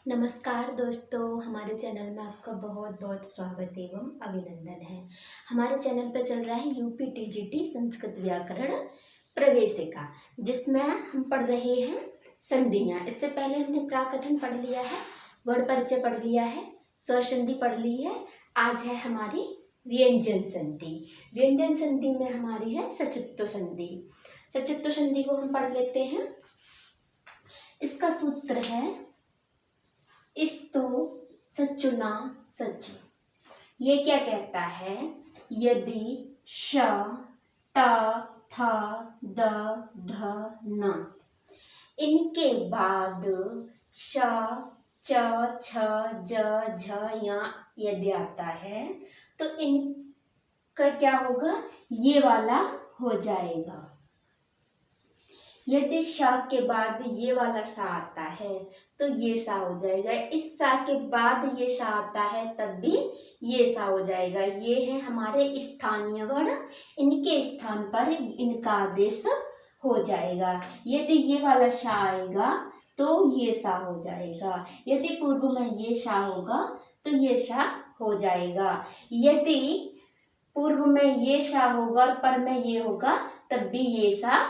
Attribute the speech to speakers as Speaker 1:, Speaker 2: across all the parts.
Speaker 1: नमस्कार दोस्तों, हमारे चैनल में आपका बहुत बहुत स्वागत एवं अभिनंदन है। हमारे चैनल पर चल रहा है यूपी टीजीटी संस्कृत व्याकरण प्रवेशिका, जिसमें हम पढ़ रहे हैं संधियाँ। इससे पहले हमने प्राकथन पढ़ लिया है, वर्ण परिचय पढ़ लिया है, स्वर संधि पढ़ ली है। आज है हमारी व्यंजन संधि। व्यंजन संधि में हमारी है सचित्व संधि। सचित्व संधि को हम पढ़ लेते हैं। इसका सूत्र है इस्तो सचुना सचु। ये क्या कहता है? यदि श त थ द ध न इनके बाद श च छ ज झ या यदि आता है तो इनका क्या होगा? ये वाला हो जाएगा। यदि श के बाद ये वाला सा आता है तो ये सा हो जाएगा। इस सा के बाद ये सा आता है तब भी ये सा हो जाएगा। ये है हमारे स्थानीय वर्ण, इनके स्थान पर इनका आदेश हो जाएगा। यदि ये वाला सा आएगा तो ये सा हो जाएगा। यदि पूर्व में ये सा होगा तो ये सा हो जाएगा। यदि पूर्व में ये सा होगा और पर में ये होगा तब भी ये सा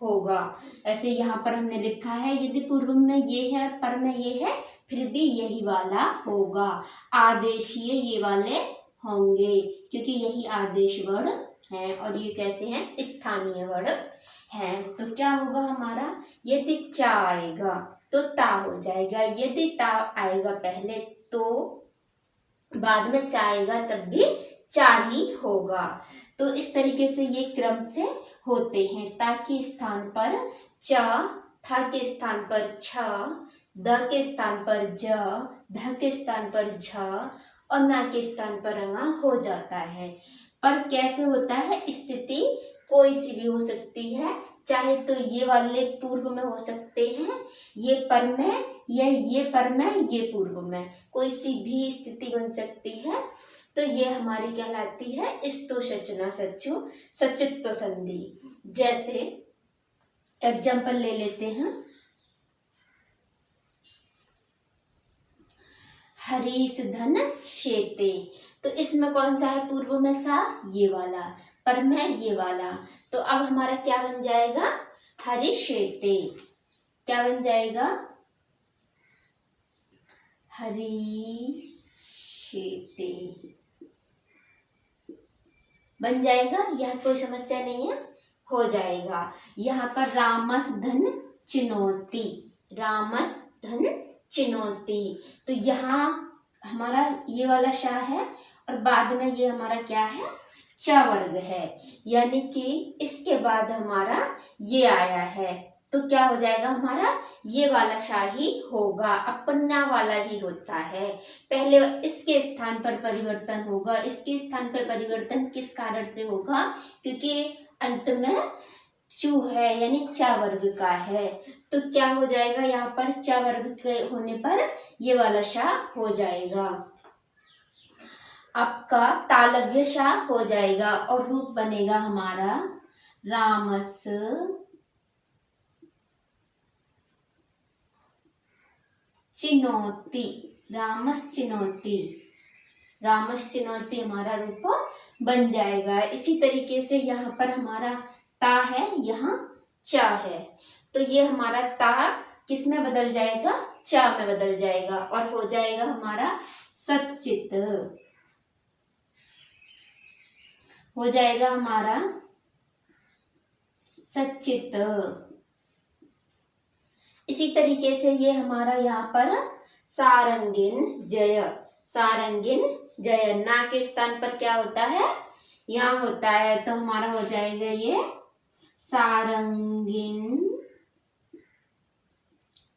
Speaker 1: होगा। ऐसे यहाँ पर हमने लिखा है यदि पूर्व में ये है पर में ये है फिर भी यही वाला होगा। आदेशीय ये वाले होंगे क्योंकि यही आदेश वर्ण है और ये कैसे हैं? स्थानीय वर्ण है। तो क्या होगा हमारा? यदि चा आएगा तो ता हो जाएगा। यदि ता आएगा पहले तो बाद में चा आएगा तब भी चा ही होगा। तो इस तरीके से ये क्रम से होते हैं। ता के स्थान पर च, था के स्थान पर छ, द के स्थान पर ज, ध के स्थान पर झ और ना के स्थान पर रंगा हो जाता है। पर कैसे होता है? स्थिति कोई सी भी हो सकती है, चाहे तो ये वाले पूर्व में हो सकते हैं, ये पर में, या ये पर में, ये पूर्व में, कोई सी भी स्थिति बन सकती है। तो ये हमारी कहलाती है स्तो सचुना सचु सचित्व संधि। जैसे एग्जाम्पल ले लेते हैं। हरीश धन शेते, तो इसमें कौन सा है? पूर्व में सा, ये वाला, पर में ये वाला। तो अब हमारा क्या बन जाएगा? हरिशेते। क्या बन जाएगा? हरिशेते बन जाएगा। यह कोई समस्या नहीं है, हो जाएगा। यहाँ पर रामस धन चिनौती, रामस धन चिनौती, तो यहाँ हमारा ये वाला शा है और बाद में ये हमारा क्या है? च वर्ग है, यानी कि इसके बाद हमारा ये आया है तो क्या हो जाएगा हमारा? ये वाला शा ही होगा। अपना वाला ही होता है। पहले इसके स्थान पर परिवर्तन होगा। इसके स्थान पर परिवर्तन किस कारण से होगा? क्योंकि अंत में चू है यानी चा वर्ग का है। तो क्या हो जाएगा? यहाँ पर चा वर्ग के होने पर ये वाला शा हो जाएगा। आपका तालव्य शा हो जाएगा और रूप बनेगा हमारा रामस चिनौती। रामस चिनौती, रामस चिनौती हमारा रूप बन जाएगा। इसी तरीके से यहाँ पर हमारा ता है, यहाँ चा है, तो ये हमारा ता किस में बदल जाएगा? चा में बदल जाएगा और हो जाएगा हमारा सचित। हो जाएगा हमारा सचित। इसी तरीके से ये हमारा यहाँ पर सारंगिन जय, सारंगिन जय, ना के स्थान पर क्या होता है? यहाँ होता है, तो हमारा हो जाएगा ये सारंगिन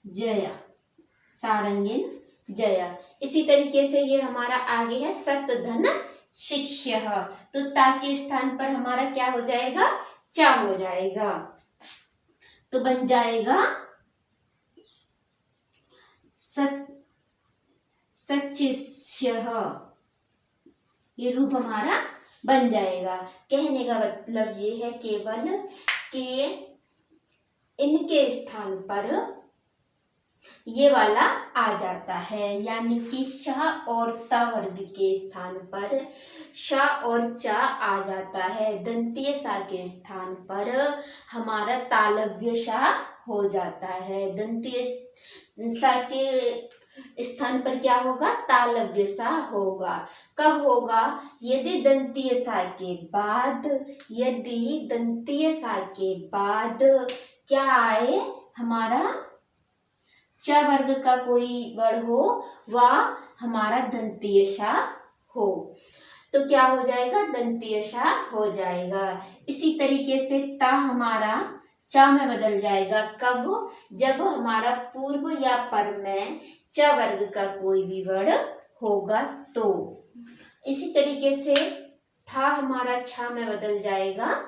Speaker 1: जय, सारंगिन जय। इसी तरीके से ये हमारा आगे है सत धन शिष्य, तो ता के स्थान पर हमारा क्या हो जाएगा? चा हो जाएगा, तो बन जाएगा सचिष्यः। ये रूप हमारा बन जाएगा। कहने का मतलब ये है केवल कि इनके स्थान पर ये वाला आ जाता है, यानी कि श और त वर्ग के स्थान पर श और च आ जाता है। दंतीय सा के स्थान पर हमारा तालव्य सा हो जाता है। दंतीय सा के स्थान पर क्या होगा? तालव्य सा होगा। कब होगा? यदि दंतीय सा के बाद, यदि दंतीय सा के बाद क्या आए? हमारा च वर्ग का कोई वर्ण हो व हमारा दंतीय सा हो, तो क्या हो जाएगा? दंतीय सा हो जाएगा। इसी तरीके से ता हमारा च में बदल जाएगा। कब? जब हमारा पूर्व या पर में च वर्ग का कोई भी वर्ण होगा तो। इसी तरीके से था हमारा छ में बदल जाएगा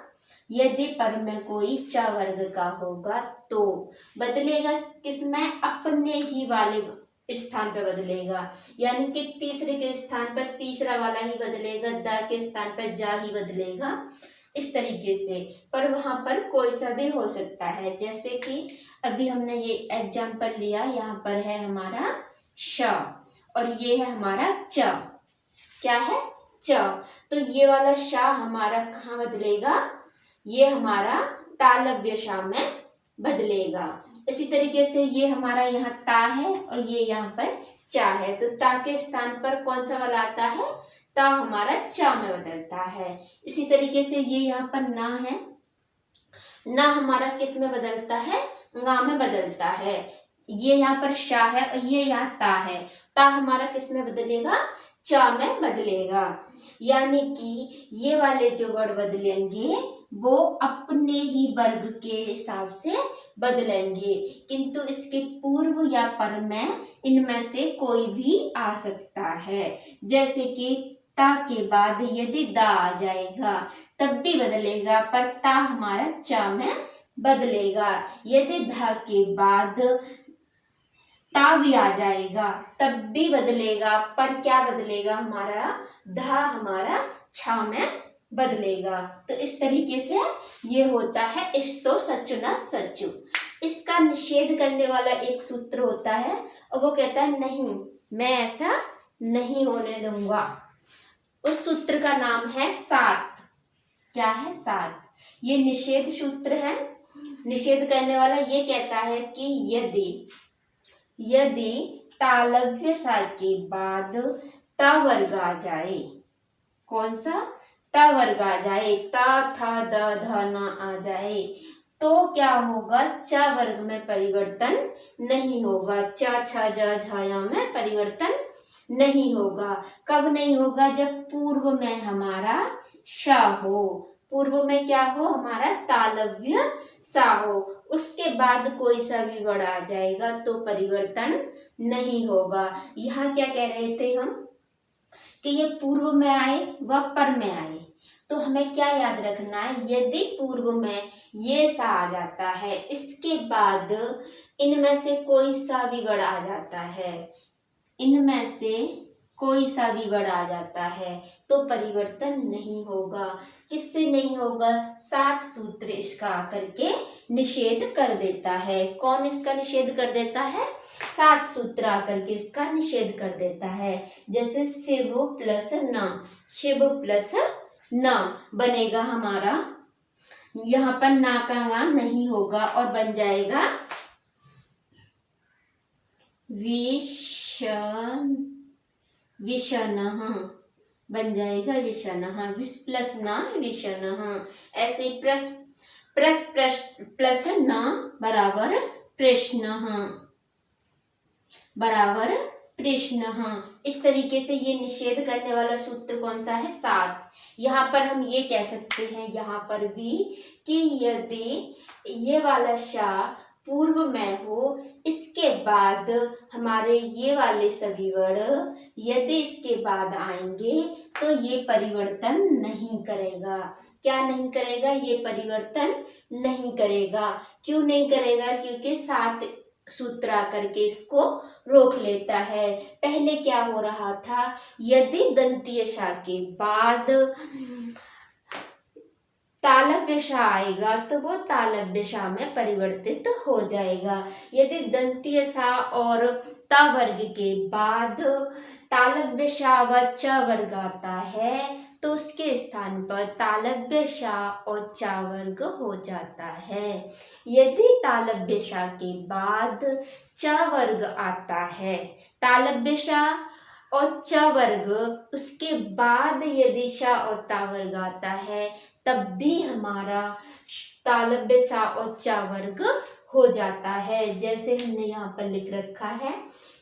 Speaker 1: यदि पर में कोई च वर्ग का होगा तो। बदलेगा किसमें? अपने ही वाले स्थान पे बदलेगा, यानी कि तीसरे के स्थान पर तीसरा वाला ही बदलेगा, द के स्थान पर जा ही बदलेगा। इस तरीके से, पर वहां पर कोई सा भी हो सकता है। जैसे कि अभी हमने ये एग्जाम्पल लिया, यहाँ पर है हमारा श और ये है हमारा च। क्या है? च। तो ये वाला श हमारा कहाँ बदलेगा? ये हमारा तालव्य श में बदलेगा। इसी तरीके से ये हमारा यहाँ ता है और ये यहाँ पर चा है, तो ता के स्थान पर कौन सा वाला आता है? ता हमारा चा में बदलता है। इसी तरीके से ये यहाँ पर ना है, ना हमारा किस में बदलता है? गा में बदलता है। ये यहाँ पर शा है और ये यहाँ ता है, ता हमारा किस में बदलेगा? चा में बदलेगा। यानी कि ये वाले जो वर्ण बदलेंगे वो अपने ही वर्ग के हिसाब से बदलेंगे, किंतु इसके पूर्व या पर में इनमें से कोई भी आ सकता है। जैसे कि ता के बाद यदि दा आ जाएगा तब भी बदलेगा, पर ता हमारा चा में बदलेगा। यदि धा के बाद ता भी आ जाएगा तब भी बदलेगा, पर क्या बदलेगा? हमारा धा हमारा छा में बदलेगा। तो इस तरीके से ये होता है इस्तो सच्चु ना सच्चु। इसका निषेध करने वाला एक सूत्र होता है और वो कहता है नहीं, मैं ऐसा नहीं होने दूंगा। उस सूत्र का नाम है सात। क्या है? सात। ये निषेध सूत्र है। निषेध करने वाला ये कहता है कि यदि तालव्य सा के बाद ता वर्ग आ जाए, कौन सा? ता वर्ग आ जाए, ता था द ध न आ जाए, तो क्या होगा? च वर्ग में परिवर्तन नहीं होगा। च छ ज झ य में परिवर्तन नहीं होगा। कब नहीं होगा? जब पूर्व में हमारा श हो, पूर्व में क्या हो? हमारा तालव्य सा हो, उसके बाद कोई सा भी वर्ण आ जाएगा तो परिवर्तन नहीं होगा। यहाँ क्या कह रहे थे हम कि ये पूर्व में आए व पर में आए, तो हमें क्या याद रखना है? यदि पूर्व में ये सा आ जाता है, इसके बाद इनमें से कोई सा भी वर्ण आ जाता है, इनमें से कोई सा भी वर्ण आ जाता है तो परिवर्तन नहीं होगा। किससे नहीं होगा? सात सूत्र इसका आकर के निषेध कर देता है। कौन इसका निषेध कर देता है? सात सूत्र आकर के इसका निषेध कर देता है। जैसे शिव प्लस न, शिव प्लस न बनेगा हमारा, यहाँ पर ना का गा नहीं होगा और बन जाएगा विषनः, बन जाएगा विषनः। विष प्लस न विषनः। ऐसे प्रस प्लस न बराबर प्रश्नः, बराबर प्रश्नः। इस तरीके से ये निषेध करने वाला सूत्र कौन सा है? सात। यहाँ पर हम ये कह सकते हैं यहाँ पर भी कि यदि ये वाला शा पूर्व में हो, इसके बाद हमारे ये वाले सभी वर्ण यदि इसके बाद आएंगे तो ये परिवर्तन नहीं करेगा। क्या नहीं करेगा? ये परिवर्तन नहीं करेगा। क्यों नहीं करेगा? क्योंकि सात सूत्र आकर के इसको रोक लेता है। पहले क्या हो रहा था? यदि दंतीय श के बाद तालव्य श आएगा तो वो तालव्य श में परिवर्तित हो जाएगा। यदि दंतीय सा और ता वर्ग के बाद तालव्य श व च वर्ग आता है तो उसके स्थान पर तालव्य श और च वर्ग हो जाता है। यदि तालव्य श के बाद च वर्ग आता है, तालव्य श और च वर्ग उसके बाद यदि श और ता वर्ग आता है तब भी हमारा तालव्य श और च वर्ग हो जाता है। जैसे हमने यहाँ पर लिख रखा है,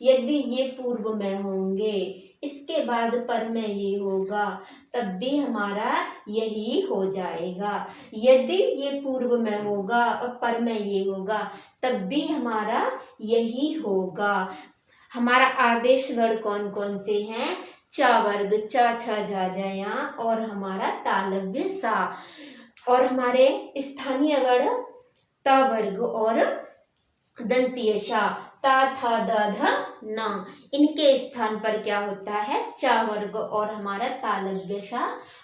Speaker 1: यदि ये पूर्व में होंगे इसके बाद पर में ये होगा तब भी हमारा यही हो जाएगा। यदि ये पूर्व में होगा और पर में ये होगा तब भी हमारा यही होगा। हमारा आदेश वर्ण कौन कौन से हैं? च वर्ग, च छ झ झ और हमारा तालव्य सा, और हमारे स्थानीय वर्ण त वर्ग और दंतीय श, ता थ द ध न। इनके स्थान पर क्या होता है? च वर्ग और हमारा तालव्य श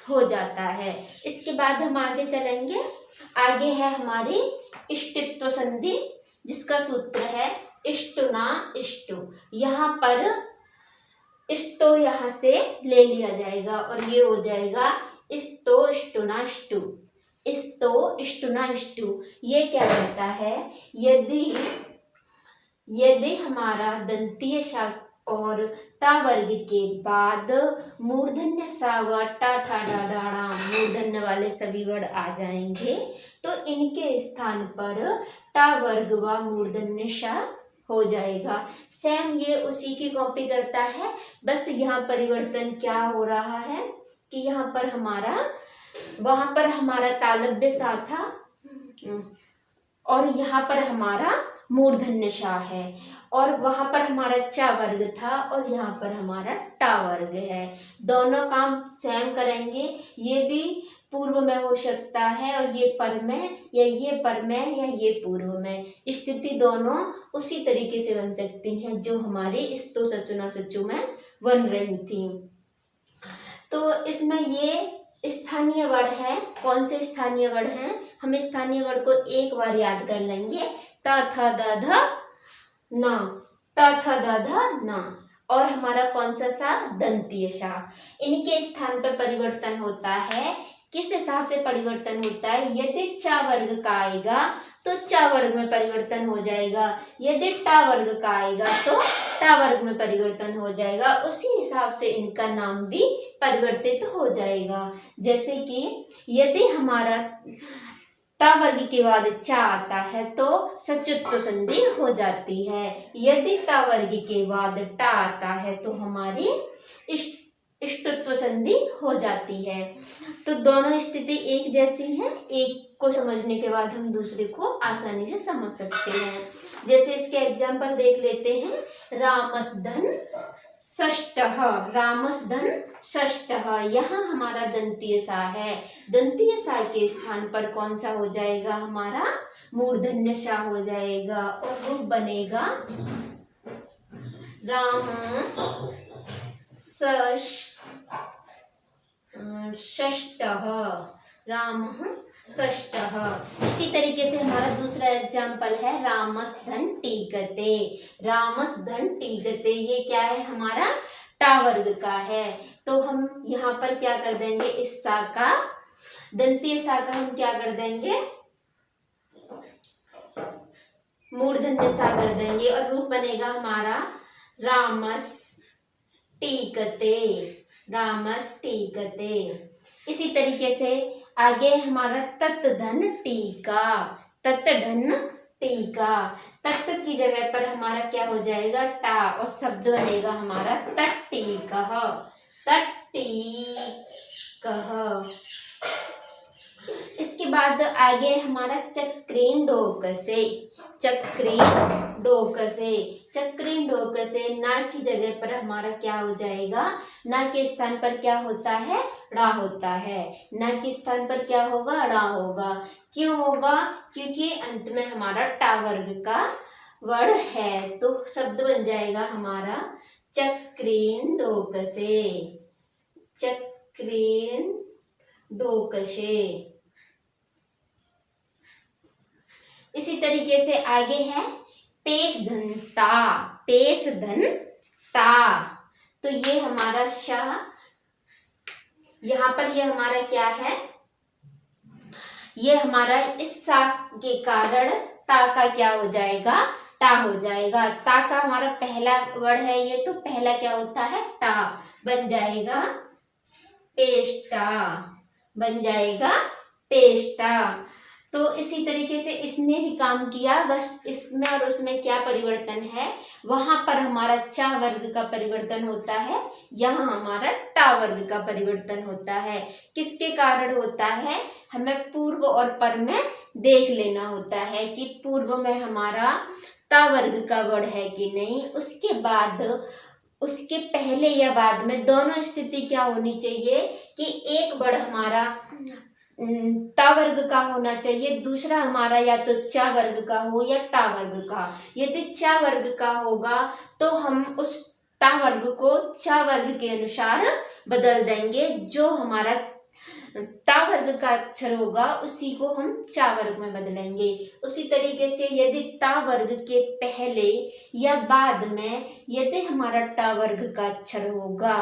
Speaker 1: हो जाता है। इसके बाद हम आगे चलेंगे। आगे है हमारी इष्टित्व संधि, जिसका सूत्र है इष्टुना इष्टु। यहाँ पर इस्तो यहाँ से ले लिया जाएगा और ये हो जाएगा इस्तो इष्टुना इष्टु। इस्तो इष्टुना इष्टु ये क्या कहता है? यदि हमारा दंतीय श और ता वर्ग के बाद मूर्धन्य सा व टा ठा डा डा ड़ा मूर्धन्य वाले सभी वर्ण आ जाएंगे तो इनके स्थान पर टा वर्ग व मूर्धन्य श हो जाएगा। सेम ये उसी की कॉपी करता है, बस यहाँ परिवर्तन क्या हो रहा है कि यहाँ पर हमारा, वहां पर हमारा तालव्य सा था और यहाँ पर हमारा मूर्धन्य श है, और वहां पर हमारा च वर्ग था और यहाँ पर हमारा टा वर्ग है। दोनों काम सेम करेंगे। ये भी पूर्व में हो सकता है और ये पर में, या ये पर में या ये पूर्व में। स्थिति दोनों उसी तरीके से बन सकती हैं जो हमारे इस्तो सचुना सचु में बन रही थी। तो इसमें ये स्थानीय वर्ण है। कौन से स्थानीय वर्ण हैं? हम स्थानीय वर्ण को एक बार याद कर लेंगे। त थ द ध न, त थ द ध न, और हमारा कौन सा सा? दंतीय सा। इनके स्थान पर परिवर्तन होता है। किस हिसाब से परिवर्तन होता है? यदि च वर्ग का आएगा तो च वर्ग में परिवर्तन हो जाएगा, यदि टा वर्ग का आएगा तो टा वर्ग में परिवर्तन हो जाएगा। उसी हिसाब से इनका नाम भी परिवर्तित हो जाएगा। जैसे कि यदि हमारा ता वर्ग के बाद च आता है तो सचुत्व संधि हो जाती है। यदि ता वर्ग के बाद टा आता है तो हमारी इष्टत्व संधि हो जाती है। तो दोनों स्थिति एक जैसी हैं। एक को समझने के बाद हम दूसरे को आसानी से समझ सकते हैं। जैसे इसके एग्जाम्पल देख लेते हैं। रामसधन षष्टः, रामसधन षष्टः, यहाँ हमारा दंतीय सा है। दंतीय सा के स्थान पर कौन सा हो जाएगा? हमारा मूर्धन्य सा हो जाएगा और रूप बनेगा राम षष्टः, राम षष्टः। इसी तरीके से हमारा दूसरा एग्जाम्पल है रामसधन टीकते। रामसधन टीकते ये क्या है? हमारा टा वर्ग का है। तो हम यहाँ पर क्या कर देंगे? इस सा का, दंतीय सा का हम क्या कर देंगे? मूर्धन्य सा कर देंगे और रूप बनेगा हमारा रामस टीकते, रामस टीकते। इसी तरीके से आगे हमारा तत्धन टीका, तत्धन टीका। तत्त की जगह पर हमारा क्या हो जाएगा? टा, और शब्द बनेगा हमारा तट्टीकः, तट्टीकः। इसके बाद आगे हमारा चक्रेन डोकसे, चक्रेन डोकसे। चक्रेन डोकसे ना की जगह पर हमारा क्या हो जाएगा? ना के स्थान पर क्या होता है? ड़ा होता है। ना के स्थान पर क्या होगा? ड़ा होगा। क्यों होगा? क्योंकि अंत में हमारा टा वर्ग का वर्ण है। तो शब्द बन जाएगा हमारा चक्रेन डोकसे, चक्रेन डोकसे। इसी तरीके से आगे है पेश धन ता, पेश धन ता। तो ये हमारा शा, यहाँ पर ये हमारा क्या है, ये हमारा इस सा के कारण ता का क्या हो जाएगा, टा हो जाएगा। ता का हमारा पहला वर्ड है ये, तो पहला क्या होता है, टा, बन जाएगा पेष्टा, बन जाएगा पेष्टा। तो इसी तरीके से इसने भी काम किया, बस इसमें और उसमें क्या परिवर्तन है, वहां पर हमारा चा वर्ग का परिवर्तन होता है, यहाँ हमारा टा वर्ग का परिवर्तन होता है। किसके कारण होता है, हमें पूर्व और पर में देख लेना होता है कि पूर्व में हमारा ता वर्ग का वर्ड है कि नहीं, उसके बाद उसके पहले या बाद में दोनों स्थिति क्या होनी चाहिए कि एक वर्ड हमारा ता वर्ग का होना चाहिए, दूसरा हमारा या तो चा वर्ग का हो या टा वर्ग का। यदि चा वर्ग का होगा तो हम उस ता वर्ग को चा वर्ग के अनुसार बदल देंगे, जो हमारा ता वर्ग का अक्षर होगा उसी को हम चा वर्ग में बदलेंगे। उसी तरीके से यदि ता वर्ग के पहले या बाद में यदि हमारा टा वर्ग का अक्षर होगा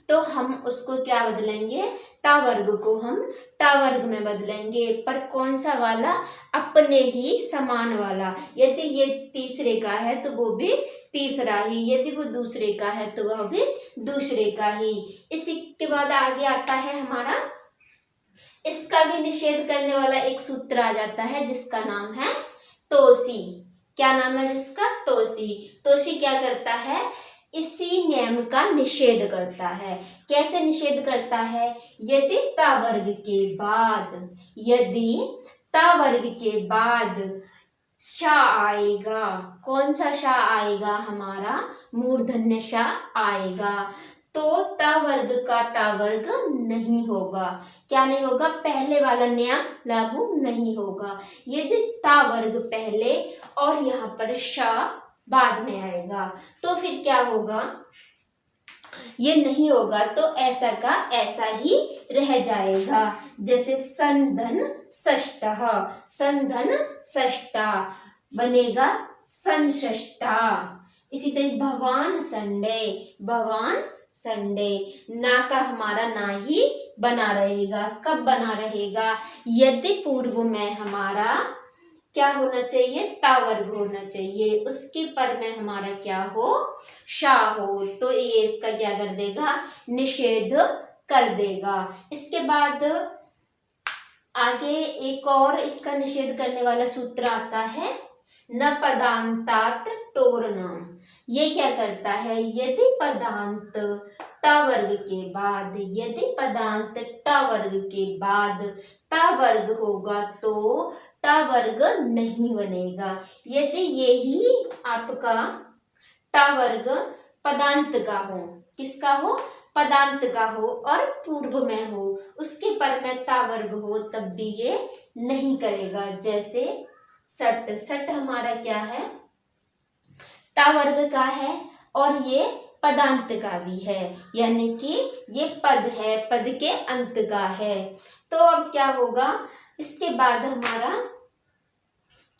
Speaker 1: तो हम उसको क्या बदलेंगे, ता वर्ग को हम टा वर्ग में बदलेंगे। पर कौन सा वाला, अपने ही समान वाला। यदि ये तीसरे का है तो वो भी तीसरा ही, यदि वो दूसरे का है तो वह भी दूसरे का ही। इसी के बाद आगे आता है हमारा, इसका भी निषेध करने वाला एक सूत्र आ जाता है जिसका नाम है तोसी। क्या नाम है जिसका, तोसी। तोसी क्या करता है, इसी नियम का निषेध करता है। कैसे निषेध करता है, यदि ता वर्ग के बाद, यदि ता वर्ग के बाद शा आएगा, कौन सा शा आएगा, हमारा मूर्धन्य शा आएगा, तो ता वर्ग का टा वर्ग नहीं होगा। क्या नहीं होगा, पहले वाला नियम लागू नहीं होगा। यदि ता वर्ग पहले और यहाँ पर शा बाद में आएगा तो फिर क्या होगा, ये नहीं होगा, तो ऐसा का ऐसा ही रह जाएगा। जैसे संधन षष्ठः, संधन षष्ठा बनेगा संषष्ठा। इसी तरह भवान संडे, भवान संडे। ना का हमारा ना ही बना रहेगा। कब बना रहेगा, यदि पूर्व में हमारा क्या होना चाहिए, ता वर्ग होना चाहिए, उसके पर में हमारा क्या हो, शा हो, तो ये इसका क्या कर देगा, निषेध कर देगा। इसके बाद आगे एक और इसका निषेध करने वाला सूत्र आता है न पदांतात टोरनम। ये क्या करता है, यदि पदांत टा वर्ग के बाद, यदि पदांत टा वर्ग के बाद ता वर्ग होगा तो टा वर्ग नहीं बनेगा। यदि यही आपका टा वर्ग पदांत का हो, किसका हो, पदांत का हो और पूर्व में हो, उसके पर में ता वर्ग हो, तब भी ये नहीं करेगा। जैसे सट, सट हमारा क्या है, टा वर्ग का है और ये पदांत का भी है, यानी कि ये पद है, पद के अंत का है। तो अब क्या होगा, इसके बाद हमारा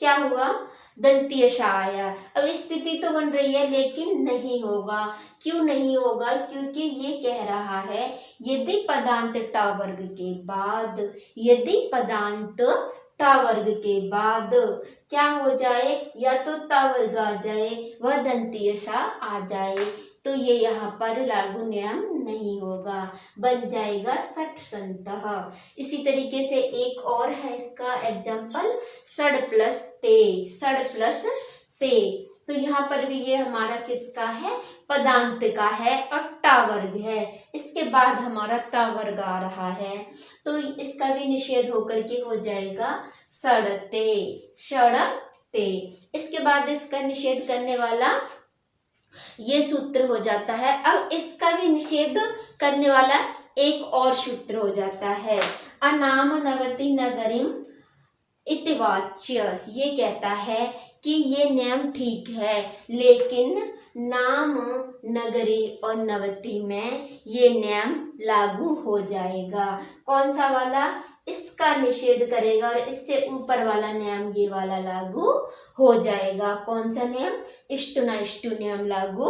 Speaker 1: क्या हुआ, दंतीय शा आया। अब स्थिति तो बन रही है लेकिन नहीं होगा। क्यों नहीं होगा, क्योंकि ये कह रहा है यदि पदांत टा वर्ग के बाद, यदि पदांत टा वर्ग के बाद क्या हो जाए, या तो ता वर्ग आ जाए वह दंतीय शा आ जाए, तो ये यहाँ पर लागू नियम नहीं होगा, बन जाएगा सट संतः। इसी तरीके से एक और है इसका एग्जाम्पल, सड़ प्लस ते, सड़ प्लस ते। तो यहाँ पर भी ये हमारा किसका है, पदांत का है और टा वर्ग है, इसके बाद हमारा ता वर्ग आ रहा है, तो इसका भी निषेध होकर के हो जाएगा सड़ते, सड़ते। इसके बाद इसका निषेध करने वाला ये सूत्र हो जाता है। अब इसका भी निषेध करने वाला एक और सूत्र हो जाता है, अनाम नवति नगरीम इतिवाच्य। ये कहता है कि ये नियम ठीक है लेकिन नाम, नगरी और नवती में ये नियम लागू हो जाएगा। कौन सा वाला? इसका निषेध करेगा और इससे ऊपर वाला नियम ये वाला लागू हो जाएगा। कौन सा नियम? इष्टु न इष्टु नियम लागू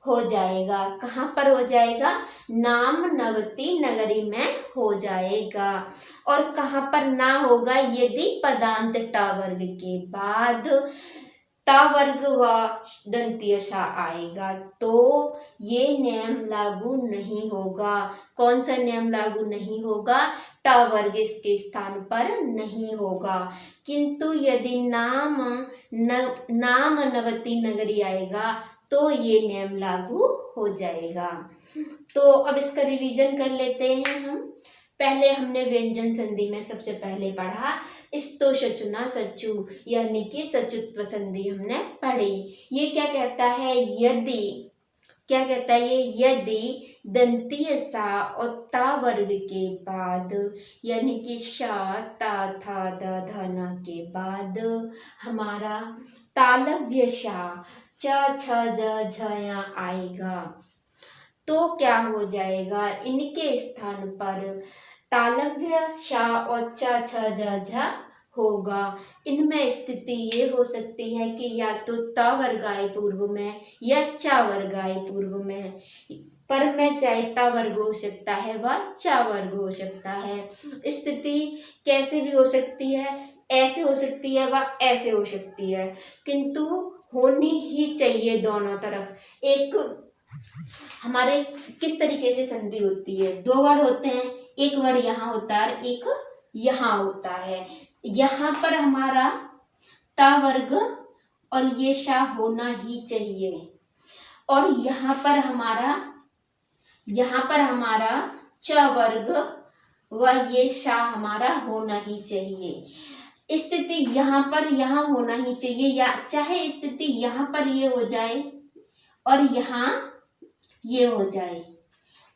Speaker 1: हो जाएगा। कहाँ पर हो जाएगा? नाम, नवती, नगरी में हो जाएगा। और कहाँ पर ना होगा? यदि पदांत ट वर्ग के बाद ट वर्ग व दंतीय सा आएगा तो ये नियम लागू नहीं होगा। कौन सा नियम लागू नहीं होगा? ट वर्ग इसके स्थान पर नहीं होगा। किंतु यदि नाम नवती नगरी आएगा तो ये नियम लागू हो जाएगा। तो अब इसका रिवीजन कर लेते हैं हम। पहले हमने व्यंजन संधि में सबसे पहले पढ़ा स्तो सचुना सचु, यानी कि सचुत्व संधि हमने पढ़ी। ये क्या कहता है? यदि, क्या कहता है ये? यदि दंतीय सा और ता वर्ग के बाद, यानी कि शा ता था द ध न के बाद हमारा तालव्य शा च छ ज झ या आएगा तो क्या हो जाएगा? इनके स्थान पर तालव्य शा और च छ ज झ होगा। इनमें स्थिति ये हो सकती है कि या तो त वर्ग आए पूर्व में या च वर्ग आए पूर्व में, पर में चाहे ता वर्ग हो सकता है व च वर्ग हो सकता है। स्थिति कैसे भी हो सकती है, ऐसे हो सकती है व ऐसे हो सकती है, किंतु होनी ही चाहिए दोनों तरफ। एक हमारे किस तरीके से संधि होती है? दो वर्ड होते हैं, एक वर्ड यहाँ होता है और एक यहाँ होता है। यहाँ पर हमारा ता वर्ग और ये शा होना ही चाहिए और यहाँ पर हमारा च वर्ग व ये शा हमारा होना ही चाहिए। स्थिति यहाँ पर यहाँ होना ही चाहिए, या चाहे स्थिति यहाँ पर ये हो जाए और यहाँ ये हो जाए,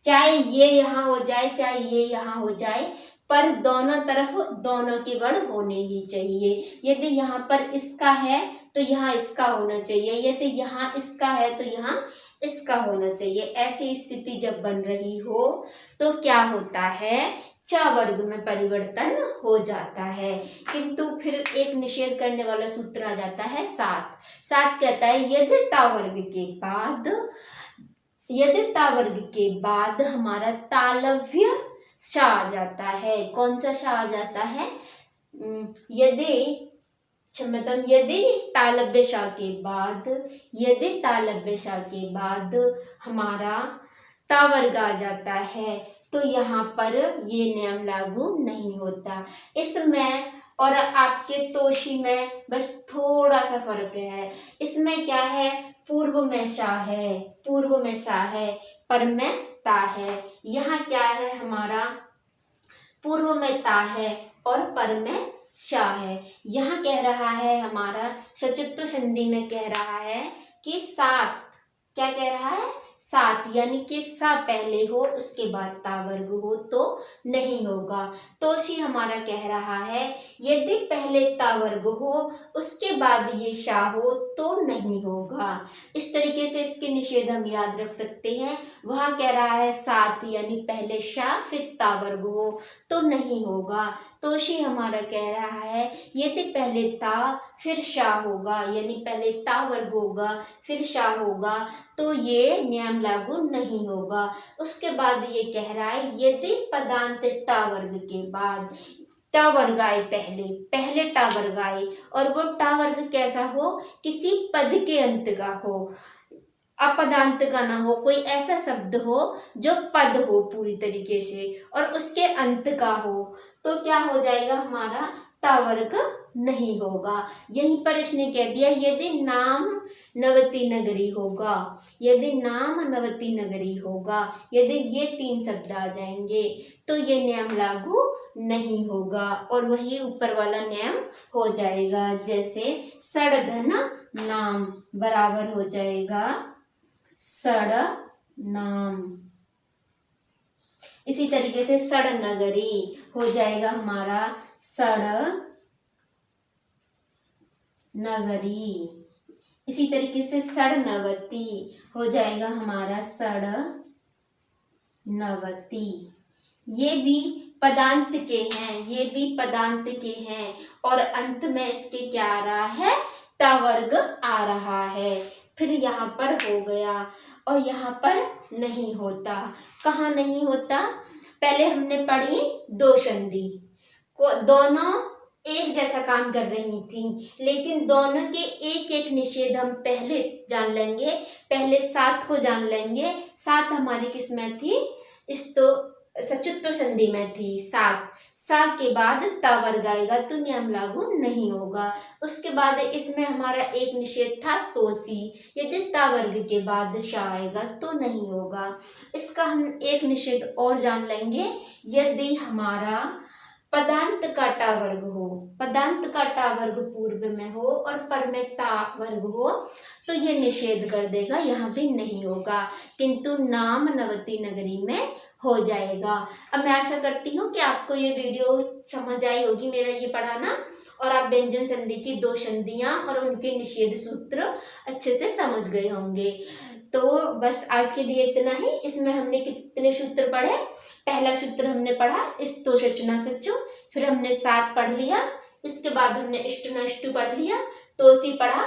Speaker 1: चाहे ये यहाँ हो जाए चाहे ये यहाँ हो जाए, पर दोनों तरफ दोनों के वर्ण होने ही चाहिए। यदि यहाँ पर इसका है तो यहाँ इसका होना चाहिए, यदि यहाँ इसका है तो यहाँ इसका होना चाहिए। ऐसी स्थिति जब बन रही हो तो क्या होता है? च वर्ग में परिवर्तन हो जाता है। किंतु फिर एक निषेध करने वाला सूत्र आ जाता है सात। सात कहता है यदि ता वर्ग के बाद हमारा तालव्य शा आ जाता है। कौन सा शा आ जाता है? यदि तालव्य शा के बाद हमारा ता वर्ग आ जाता है तो यहाँ पर ये नियम लागू नहीं होता। इसमें और आपके तोशी में बस थोड़ा सा फर्क है। इसमें क्या है? पूर्व में शा है, पर में ता है। यहाँ क्या है? हमारा पूर्व में ता है और पर में शा है। यहाँ कह रहा है हमारा सचुत्व संधि में कह रहा है कि सात, क्या कह रहा है? सात, यानी कि सा पहले हो उसके बाद ता वर्ग हो तो नहीं होगा। तोशी हमारा कह रहा है यदि पहले ता वर्ग हो उसके बाद ये शा हो तो नहीं होगा। इस तरीके से इसके निषेध हम याद रख सकते हैं। वहाँ कह रहा है सात, यानी पहले शा फिर ता वर्ग हो तो नहीं होगा। तोशी हमारा कह रहा है यदि पहले ता फिर शा होगा, यानी पहले ता वर्ग होगा फिर शा होगा तो ये नियम लागू नहीं होगा। उसके बाद ये कह रहा है यदि पदांत टा वर्ग के बाद टा वर्ग आए, पहले टा वर्ग आए और वो टा वर्ग कैसा हो? किसी पद के अंत का हो, अपदांत का ना हो। कोई ऐसा शब्द हो जो पद हो पूरी तरीके से और उसके अंत का हो तो क्या हो जाएगा? हमारा ता वर्ग नहीं होगा। यहीं पर इसने कह दिया यदि नाम नवती नगरी होगा, यदि ये तीन शब्द आ जाएंगे तो ये नियम लागू नहीं होगा और वही ऊपर वाला नियम हो जाएगा। जैसे सड़धन नाम बराबर हो जाएगा सड़ नाम। इसी तरीके से सड़ नगरी हो जाएगा हमारा सड़ नगरी। इसी तरीके से षडनवति हो जाएगा हमारा षडनवति। ये भी पदांत के हैं, ये भी पदांत के हैं। और अंत में इसके क्या आ रहा है, ता वर्ग आ रहा है। फिर यहाँ पर हो गया और यहाँ पर नहीं होता। कहाँ नहीं होता, पहले हमने पढ़ी दो संधि को, दोनों एक जैसा काम कर रही थी, लेकिन दोनों के एक एक निषेध हम पहले जान लेंगे। पहले सात को जान लेंगे। सात हमारी किस में थी, इस तो सचुत्व संधि में थी। सात, सा के बाद ता वर्ग आएगा तो नियम लागू नहीं होगा। उसके बाद इसमें हमारा एक निषेध था तोसी, यदि ता वर्ग के बाद शा आएगा तो नहीं होगा। इसका हम एक निषेध और जान लेंगे, यदि हमारा पदांत का टा वर्ग हो, पदांत का टा वर्ग पूर्व में हो और पर में ता वर्ग हो तो ये निषेध कर देगा, यहाँ भी नहीं होगा, किंतु नाम नवती नगरी में हो जाएगा। अब मैं आशा करती हूँ कि आपको ये वीडियो समझ आई होगी, मेरा ये पढ़ाना, और आप व्यंजन संधि की दो संधियां और उनके निषेध सूत्र अच्छे से समझ गए होंगे। तो बस आज के लिए इतना ही। इसमें हमने कितने सूत्र पढ़े, पहला सूत्र हमने पढ़ा इस्तो सचना सचो, फिर हमने सात पढ़ लिया, इसके बाद हमने इष्टु न इष्टु पढ़ लिया, तोसी पढ़ा,